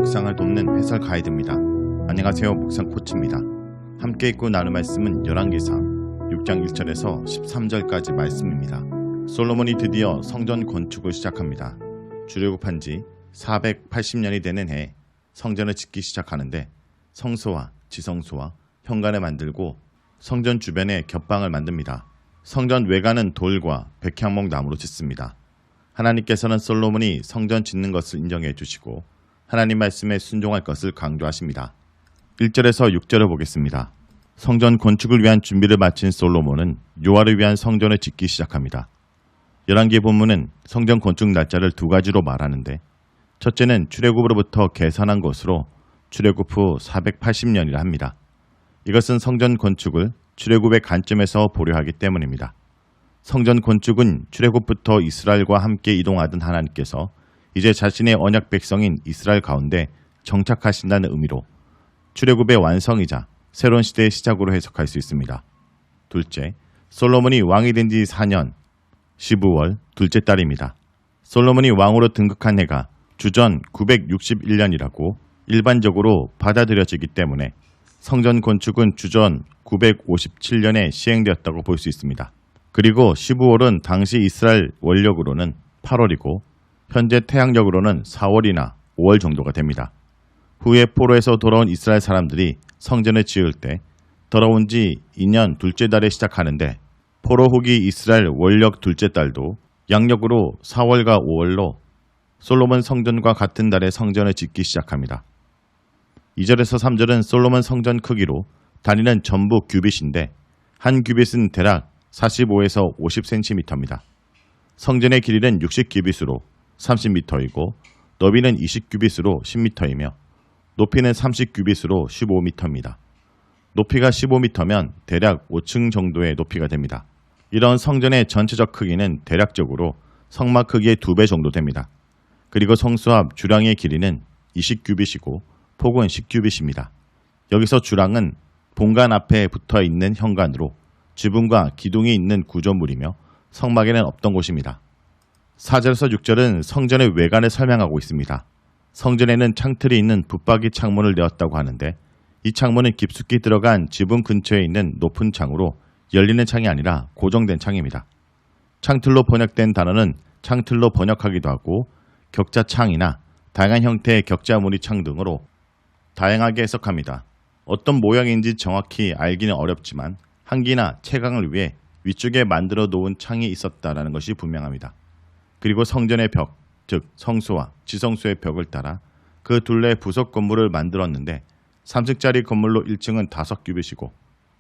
묵상을 돕는 해설 가이드입니다. 안녕하세요. 묵상 코치입니다. 함께 읽고 나눌 말씀은 열왕기상 6장 1절에서 13절까지 말씀입니다. 솔로몬이 드디어 성전 건축을 시작합니다. 주력업한 지 480년이 되는 해에 성전을 짓기 시작하는데 성소와 지성소와 현관을 만들고 성전 주변에 겹방을 만듭니다. 성전 외관은 돌과 백향목 나무로 짓습니다. 하나님께서는 솔로몬이 성전 짓는 것을 인정해 주시고 하나님 말씀에 순종할 것을 강조하십니다. 1절에서 6절을 보겠습니다. 성전 건축을 위한 준비를 마친 솔로몬은 여호와를 위한 성전을 짓기 시작합니다. 열왕기 본문은 성전 건축 날짜를 두 가지로 말하는데 첫째는 출애굽으로부터 계산한 것으로 출애굽 후 480년이라 합니다. 이것은 성전 건축을 출애굽의 관점에서 보려 하기 때문입니다. 성전 건축은 출애굽부터 이스라엘과 함께 이동하던 하나님께서 이제 자신의 언약 백성인 이스라엘 가운데 정착하신다는 의미로 출애굽의 완성이자 새로운 시대의 시작으로 해석할 수 있습니다. 둘째, 솔로몬이 왕이 된 지 4년 15월 둘째 달입니다. 솔로몬이 왕으로 등극한 해가 주전 961년이라고 일반적으로 받아들여지기 때문에 성전 건축은 주전 957년에 시행되었다고 볼 수 있습니다. 그리고 15월은 당시 이스라엘 원력으로는 8월이고 현재 태양력으로는 4월이나 5월 정도가 됩니다. 후에 포로에서 돌아온 이스라엘 사람들이 성전을 지을 때 돌아온 지 2년 둘째 달에 시작하는데 포로 후기 이스라엘 원력 둘째 달도 양력으로 4월과 5월로 솔로몬 성전과 같은 달에 성전을 짓기 시작합니다. 2절에서 3절은 솔로몬 성전 크기로 단위는 전부 규빗인데 한 규빗은 대략 45에서 50cm입니다. 성전의 길이는 60규빗으로 30m이고 너비는 20규빗으로 10m이며 높이는 30규빗으로 15m입니다. 높이가 15m면 대략 5층 정도의 높이가 됩니다. 이런 성전의 전체적 크기는 대략적으로 성막 크기의 2배 정도 됩니다. 그리고 성수 앞 주랑의 길이는 20규빗이고 폭은 10규빗입니다. 여기서 주랑은 본관 앞에 붙어 있는 현관으로 지붕과 기둥이 있는 구조물이며 성막에는 없던 곳입니다. 4절에서 6절은 성전의 외관을 설명하고 있습니다. 성전에는 창틀이 있는 붙박이 창문을 내었다고 하는데 이 창문은 깊숙이 들어간 지붕 근처에 있는 높은 창으로 열리는 창이 아니라 고정된 창입니다. 창틀로 번역된 단어는 창틀로 번역하기도 하고 격자창이나 다양한 형태의 격자무늬 창 등으로 다양하게 해석합니다. 어떤 모양인지 정확히 알기는 어렵지만 한기나 채광을 위해 위쪽에 만들어 놓은 창이 있었다라는 것이 분명합니다. 그리고 성전의 벽, 즉 성소와 지성소의 벽을 따라 그 둘레 부속 건물을 만들었는데 3층짜리 건물로 1층은 5규빗이고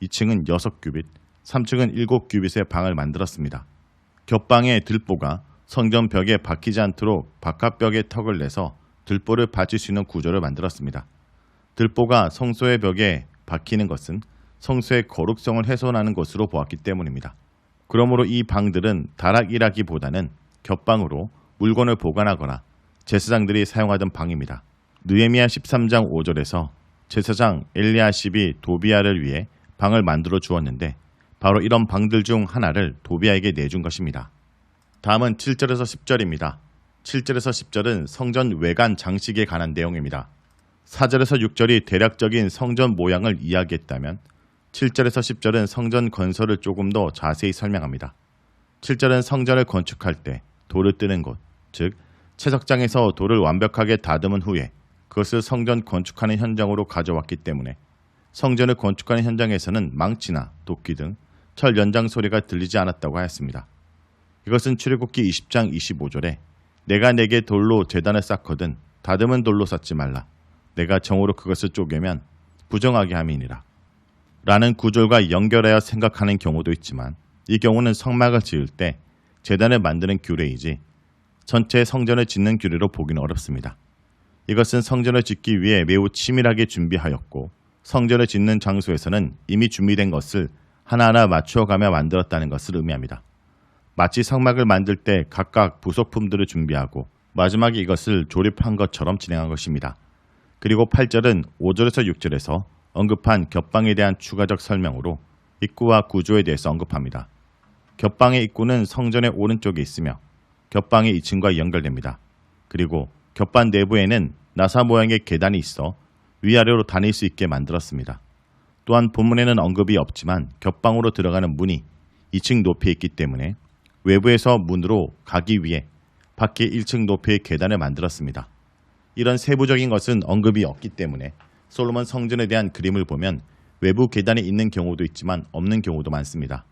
2층은 6규빗, 3층은 7규빗의 방을 만들었습니다. 겹방의 들보가 성전 벽에 박히지 않도록 바깥벽에 턱을 내서 들보를 받칠 수 있는 구조를 만들었습니다. 들보가 성소의 벽에 박히는 것은 성소의 거룩성을 훼손하는 것으로 보았기 때문입니다. 그러므로 이 방들은 다락이라기보다는 겹방으로 물건을 보관하거나 제사장들이 사용하던 방입니다. 느헤미야 13장 5절에서 제사장 엘리야십이 도비야를 위해 방을 만들어 주었는데 바로 이런 방들 중 하나를 도비야에게 내준 것입니다. 다음은 7절에서 10절입니다. 7절에서 10절은 성전 외관 장식에 관한 내용입니다. 4절에서 6절이 대략적인 성전 모양을 이야기했다면 7절에서 10절은 성전 건설을 조금 더 자세히 설명합니다. 7절은 성전을 건축할 때 돌을 뜨는 곳, 즉 채석장에서 돌을 완벽하게 다듬은 후에 그것을 성전 건축하는 현장으로 가져왔기 때문에 성전을 건축하는 현장에서는 망치나 도끼 등 철 연장 소리가 들리지 않았다고 하였습니다. 이것은 출애굽기 20장 25절에 내가 내게 돌로 제단을 쌓거든 다듬은 돌로 쌓지 말라. 내가 정으로 그것을 쪼개면 부정하게 함이니라. 라는 구절과 연결하여 생각하는 경우도 있지만 이 경우는 성막을 지을 때 제단을 만드는 규례이지 전체 성전을 짓는 규례로 보기는 어렵습니다. 이것은 성전을 짓기 위해 매우 치밀하게 준비하였고 성전을 짓는 장소에서는 이미 준비된 것을 하나하나 맞추어가며 만들었다는 것을 의미합니다. 마치 성막을 만들 때 각각 부속품들을 준비하고 마지막에 이것을 조립한 것처럼 진행한 것입니다. 그리고 8절은 5절에서 6절에서 언급한 겹방에 대한 추가적 설명으로 입구와 구조에 대해서 언급합니다. 겹방의 입구는 성전의 오른쪽에 있으며 겹방이 2층과 연결됩니다. 그리고 겹방 내부에는 나사 모양의 계단이 있어 위아래로 다닐 수 있게 만들었습니다. 또한 본문에는 언급이 없지만 겹방으로 들어가는 문이 2층 높이에 있기 때문에 외부에서 문으로 가기 위해 밖에 1층 높이의 계단을 만들었습니다. 이런 세부적인 것은 언급이 없기 때문에 솔로몬 성전에 대한 그림을 보면 외부 계단이 있는 경우도 있지만 없는 경우도 많습니다.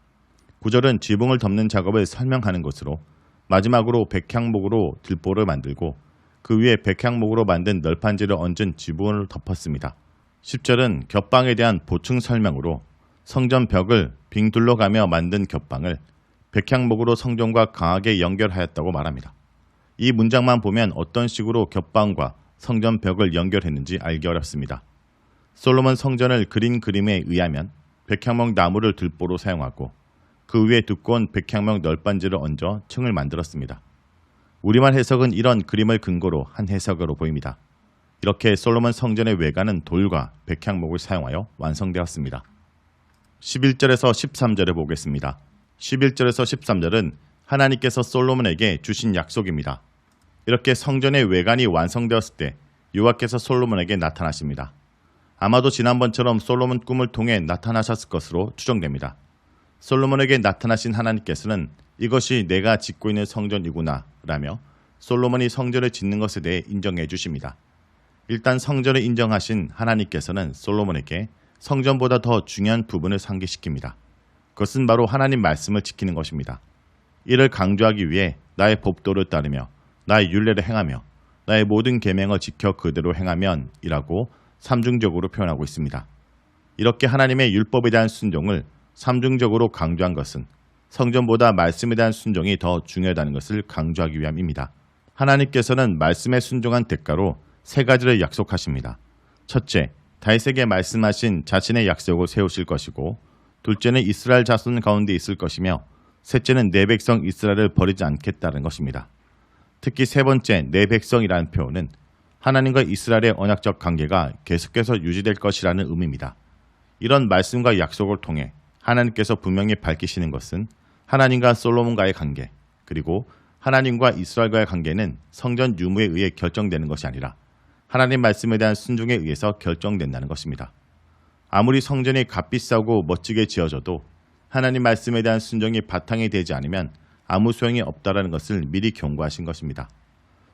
9절은 지붕을 덮는 작업을 설명하는 것으로 마지막으로 백향목으로 들보를 만들고 그 위에 백향목으로 만든 널판지를 얹은 지붕을 덮었습니다. 10절은 겹방에 대한 보충 설명으로 성전 벽을 빙 둘러가며 만든 겹방을 백향목으로 성전과 강하게 연결하였다고 말합니다. 이 문장만 보면 어떤 식으로 겹방과 성전 벽을 연결했는지 알기 어렵습니다. 솔로몬 성전을 그린 그림에 의하면 백향목 나무를 들보로 사용하고 그 위에 두꺼운 백향목 널빤지를 얹어 층을 만들었습니다. 우리말 해석은 이런 그림을 근거로 한 해석으로 보입니다. 이렇게 솔로몬 성전의 외관은 돌과 백향목을 사용하여 완성되었습니다. 11절에서 13절을 보겠습니다. 11절에서 13절은 하나님께서 솔로몬에게 주신 약속입니다. 이렇게 성전의 외관이 완성되었을 때 여호와께서 솔로몬에게 나타나십니다. 아마도 지난번처럼 솔로몬 꿈을 통해 나타나셨을 것으로 추정됩니다. 솔로몬에게 나타나신 하나님께서는 이것이 내가 짓고 있는 성전이구나 라며 솔로몬이 성전을 짓는 것에 대해 인정해 주십니다. 일단 성전을 인정하신 하나님께서는 솔로몬에게 성전보다 더 중요한 부분을 상기시킵니다. 그것은 바로 하나님 말씀을 지키는 것입니다. 이를 강조하기 위해 나의 법도를 따르며 나의 율례를 행하며 나의 모든 계명을 지켜 그대로 행하면 이라고 삼중적으로 표현하고 있습니다. 이렇게 하나님의 율법에 대한 순종을 삼중적으로 강조한 것은 성전보다 말씀에 대한 순종이 더 중요하다는 것을 강조하기 위함입니다. 하나님께서는 말씀에 순종한 대가로 세 가지를 약속하십니다. 첫째, 다윗에게 말씀하신 자신의 약속을 세우실 것이고, 둘째는 이스라엘 자손 가운데 있을 것이며, 셋째는 내 백성 이스라엘을 버리지 않겠다는 것입니다. 특히 세 번째 내 백성이라는 표현은 하나님과 이스라엘의 언약적 관계가 계속해서 유지될 것이라는 의미입니다. 이런 말씀과 약속을 통해 하나님께서 분명히 밝히시는 것은 하나님과 솔로몬과의 관계, 그리고 하나님과 이스라엘과의 관계는 성전 유무에 의해 결정되는 것이 아니라 하나님 말씀에 대한 순종에 의해서 결정된다는 것입니다. 아무리 성전이 값비싸고 멋지게 지어져도 하나님 말씀에 대한 순종이 바탕이 되지 않으면 아무 소용이 없다라는 것을 미리 경고하신 것입니다.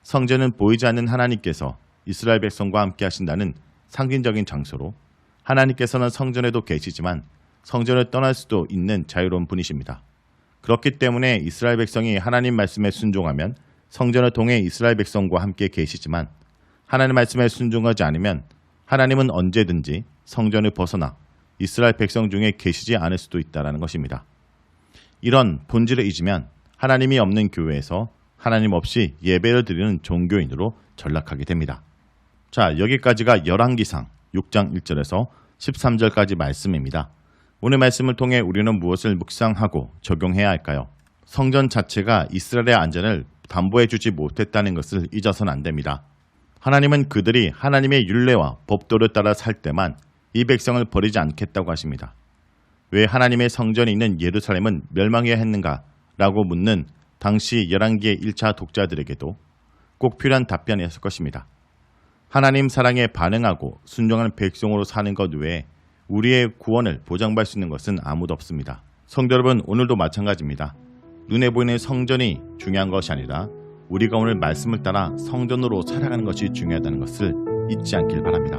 성전은 보이지 않는 하나님께서 이스라엘 백성과 함께 하신다는 상징적인 장소로 하나님께서는 성전에도 계시지만 성전을 떠날 수도 있는 자유로운 분이십니다. 그렇기 때문에 이스라엘 백성이 하나님 말씀에 순종하면 성전을 통해 이스라엘 백성과 함께 계시지만 하나님 말씀에 순종하지 않으면 하나님은 언제든지 성전을 벗어나 이스라엘 백성 중에 계시지 않을 수도 있다는 것입니다. 이런 본질을 잊으면 하나님이 없는 교회에서 하나님 없이 예배를 드리는 종교인으로 전락하게 됩니다. 자, 여기까지가 열왕기상 6장 1절에서 13절까지 말씀입니다. 오늘 말씀을 통해 우리는 무엇을 묵상하고 적용해야 할까요? 성전 자체가 이스라엘의 안전을 담보해 주지 못했다는 것을 잊어서는 안 됩니다. 하나님은 그들이 하나님의 율례와 법도를 따라 살 때만 이 백성을 버리지 않겠다고 하십니다. 왜 하나님의 성전이 있는 예루살렘은 멸망해야 했는가? 라고 묻는 당시 열왕기의 1차 독자들에게도 꼭 필요한 답변이었을 것입니다. 하나님 사랑에 반응하고 순종하는 백성으로 사는 것 외에 우리의 구원을 보장받을 수 있는 것은 아무도 없습니다. 성도 여러분, 오늘도 마찬가지입니다. 눈에 보이는 성전이 중요한 것이 아니라 우리가 오늘 말씀을 따라 성전으로 살아가는 것이 중요하다는 것을 잊지 않길 바랍니다.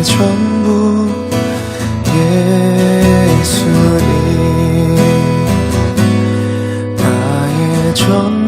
전부 예수님 나의 전부